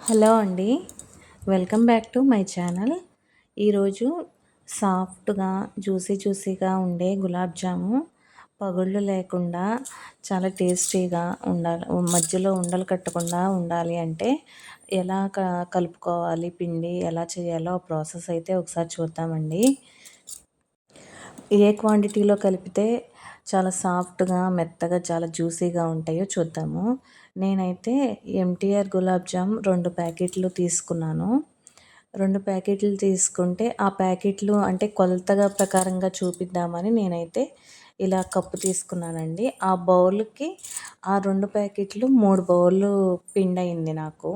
Hello అండి. Welcome back to my channel. ఈరోజు సాఫ్ట్‌గా, జ్యూసీగా ఉండే గులాబ్ జాము పగుళ్ళు లేకుండా చాలా టేస్టీగా ఉండాలి. మధ్యలో ఉండలు కట్టకుండా ఉండాలి అంటే ఎలా కలుపుకోవాలి, పిండి ఎలా చేయాలో ఆ ప్రాసెస్ అయితే ఒకసారి చూద్దామండి. ఏ క్వాంటిటీలో కలిపితే చాలా సాఫ్ట్‌గా, మెత్తగా, చాలా జ్యూసీగా ఉంటాయో చూద్దాము. నేనైతే ఎంటీఆర్ గులాబ్ జామ్ 2 ప్యాకెట్లు తీసుకున్నాను. 2 ప్యాకెట్లు తీసుకుంటే, ఆ ప్యాకెట్లు అంటే కొలతగా ప్రకారంగా చూపిద్దామని నేనైతే ఇలా కప్పు తీసుకున్నానండి. ఆ బౌల్‌కి ఆ 2 ప్యాకెట్లు 3 బౌల్లు పిండయింది నాకు.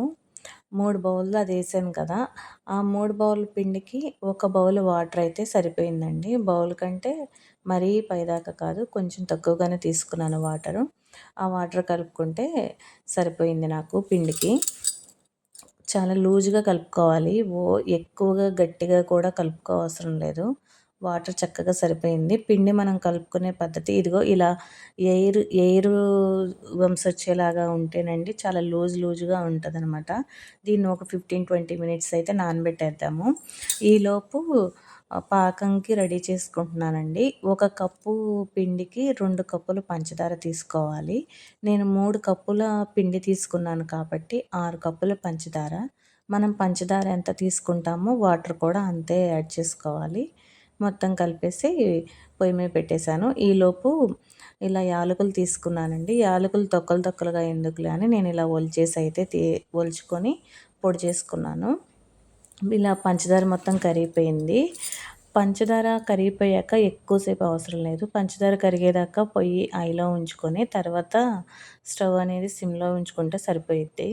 3 బౌల్లు అదేసాను కదా! ఆ 3 బౌల్ పిండికి ఒక బౌల్ వాటర్ అయితే సరిపోయిందండి. బౌల్ కంటే మరీ పైదాకా కాదు, కొంచెం తక్కువగానే తీసుకున్నాను వాటరు. ఆ వాటర్ కలుపుకుంటే సరిపోయింది నాకు పిండికి. చాలా లూజ్‌గా కలుపుకోవాలి. ఎక్కువగా గట్టిగా కూడా కలుపుకోవసరం లేదు. వాటర్ చక్కగా సరిపోయింది. పిండి మనం కలుపుకునే పద్ధతి ఇదిగో ఇలా ఎయిరు వంసొచ్చేలాగా ఉంటేనండి చాలా లూజ్‌గా ఉంటదనమాట. దీన్ని ఒక 15, 20 మినిట్స్ అయితే నానబెట్టేద్దాము. ఈలోపు పాకంకి రెడీ చేసుకుంటున్నానండి. ఒక కప్పు పిండికి 2 కప్పులు పంచదార తీసుకోవాలి. నేను 3 కప్పుల పిండి తీసుకున్నాను కాబట్టి 6 కప్పుల పంచదార. మనం పంచదార ఎంత తీసుకుంటామో వాటర్ కూడా అంతే యాడ్ చేసుకోవాలి. మొత్తం కలిపేసి పొయ్యి మీద పెట్టేశాను. ఈలోపు ఇలా యాలకులు తీసుకున్నానండి. యాలకులు తొక్కలుగా ఎందుకులే అని నేను ఇలా ఒలిచేసి అయితే ఒలుచుకొని పొడి చేసుకున్నాను. ఇలా పంచదార మొత్తం కరిగిపోయింది. పంచదార కరిగిపోయాక ఎక్కువసేపు అవసరం లేదు. పంచదార కరిగేదాకా పొయ్యి హైలో ఉంచుకొని తర్వాత స్టవ్ అనేది సిమ్‌లో ఉంచుకుంటే సరిపోయిద్ది.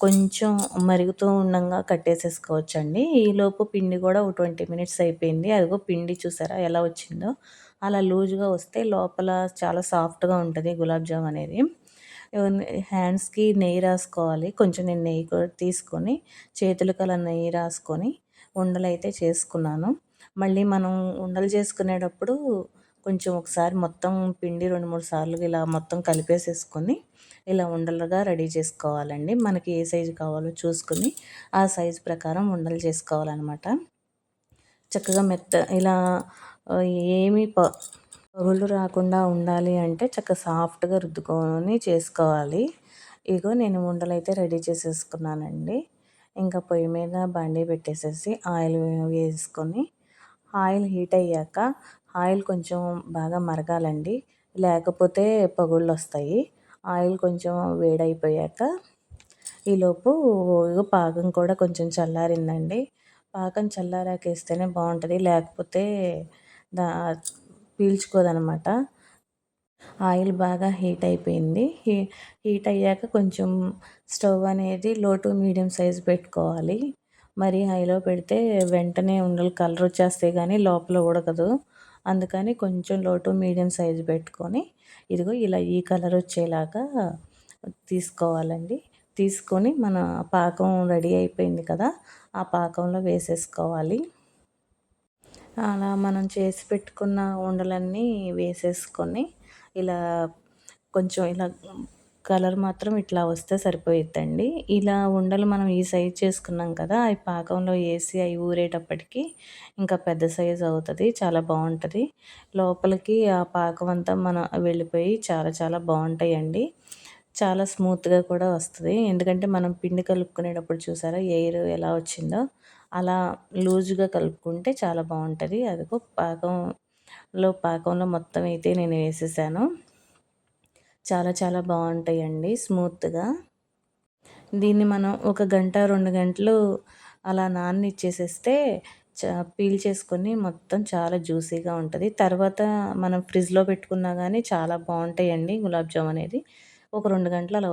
కొంచెం మరుగుతూ ఉండంగా కట్టేసేసుకోవచ్చండి. ఈలోపు పిండి కూడా ఒక 20 మినిట్స్ అయిపోయింది. అదిగో పిండి చూసారా ఎలా వచ్చిందో? అలా లూజ్‌గా వస్తే లోపల చాలా సాఫ్ట్‌గా ఉంటది గులాబ్ జామ్ అనేది. హ్యాండ్స్‌కి నెయ్యి రాసుకోవాలి. కొంచెం నేను నెయ్యి కూడా తీసుకొని చేతులకి అలా నెయ్యి రాసుకొని ఉండలైతే చేసుకున్నాను. మళ్ళీ మనం ఉండలు చేసుకునేటప్పుడు కొంచెం ఒకసారి మొత్తం పిండి 2, 3 సార్లు ఇలా మొత్తం కలిపేసేసుకొని ఇలా ఉండలుగా రెడీ చేసుకోవాలండి. మనకి ఏ సైజు కావాలో చూసుకొని ఆ సైజు ప్రకారం ఉండలు చేసుకోవాలనమాట. చక్కగా ఇలా ఏమి పగుళ్ళు రాకుండా ఉండాలి అంటే చక్కగా సాఫ్ట్‌గా రుద్దుకొని చేసుకోవాలి. ఇగో నేను ఉండలైతే రెడీ చేసేసుకున్నానండి. ఇంకా పొయ్యి మీద బాండీ పెట్టేసేసి ఆయిల్ వేసుకొని ఆయిల్ హీట్ అయ్యాక ఆయిల్ కొంచెం బాగా మరగాలండి. లేకపోతే పగుళ్ళొస్తాయి. ఆయిల్ కొంచెం వేడైపోయాక ఈలోపు పాకం కూడా కొంచెం చల్లారిందండి. పాకం చల్లారాకేస్తేనే బావుంటది. లేకపోతే దా పీల్చుకోదనమాట. ఆయిల్ బాగా హీట్ అయిపోయింది. హీట్ అయ్యాక కొంచెం స్టవ్ అనేది లో టు మీడియం సైజ్ పెట్టుకోవాలి. మరీ హైలో పెడితే వెంటనే ఉండలు కలర్ వచ్చేస్తాయి గానీ లోపల ఉడకదు. అందుకని కొంచెం లో టు మీడియం సైజ్ పెట్టుకొని ఇదిగో ఇలా ఈ కలర్ వచ్చేలాగా తీసుకోవాలండి. తీసుకొని మన పాకం రెడీ అయిపోయింది కదా! ఆ పాకంలో వేసేసుకోవాలి. అలా మనం చేసి పెట్టుకున్న ఉండలన్నీ వేసేసుకొని ఇలా కొంచెం ఇలా కలర్ మాత్రం ఇట్లా వస్తే సరిపోయిద్దండి. ఇలా ఉండలు మనం ఈ సైజ్ చేసుకున్నాం కదా! అవి పాకంలో ఏసి అవి ఊరేటప్పటికి ఇంకా పెద్ద సైజ్ అవుతది. చాలా బావుంటది. లోపలికి ఆ పాకం అంతా వెళ్ళిపోయి చాలా బావుంటాయండి. చాలా స్మూత్‌గా కూడా వస్తది. ఎందుకంటే మనం పిండి కలుపుకునేటప్పుడు చూసారా ఎయిర్ ఎలా వచ్చిందో, అలా లూజ్‌గా కలుపుకుంటే చాలా బావుంటది. అదిగో పాకంలో మొత్తం అయితే నేను వేసేసాను. చాలా బావుంటాయండి స్మూత్‌గా. దీన్ని మనం ఒక గంట, 2 గంటలు అలా నాననిచ్చేసేస్తే పీల్చేసుకొని మొత్తం చాలా జ్యూసీగా ఉంటది. తర్వాత మనం ఫ్రిడ్జ్‌లో పెట్టుకున్నా గానీ చాలా బావుంటాయండి గులాబ్ జామ్ అనేది. ఒక 2 గంటలు అలా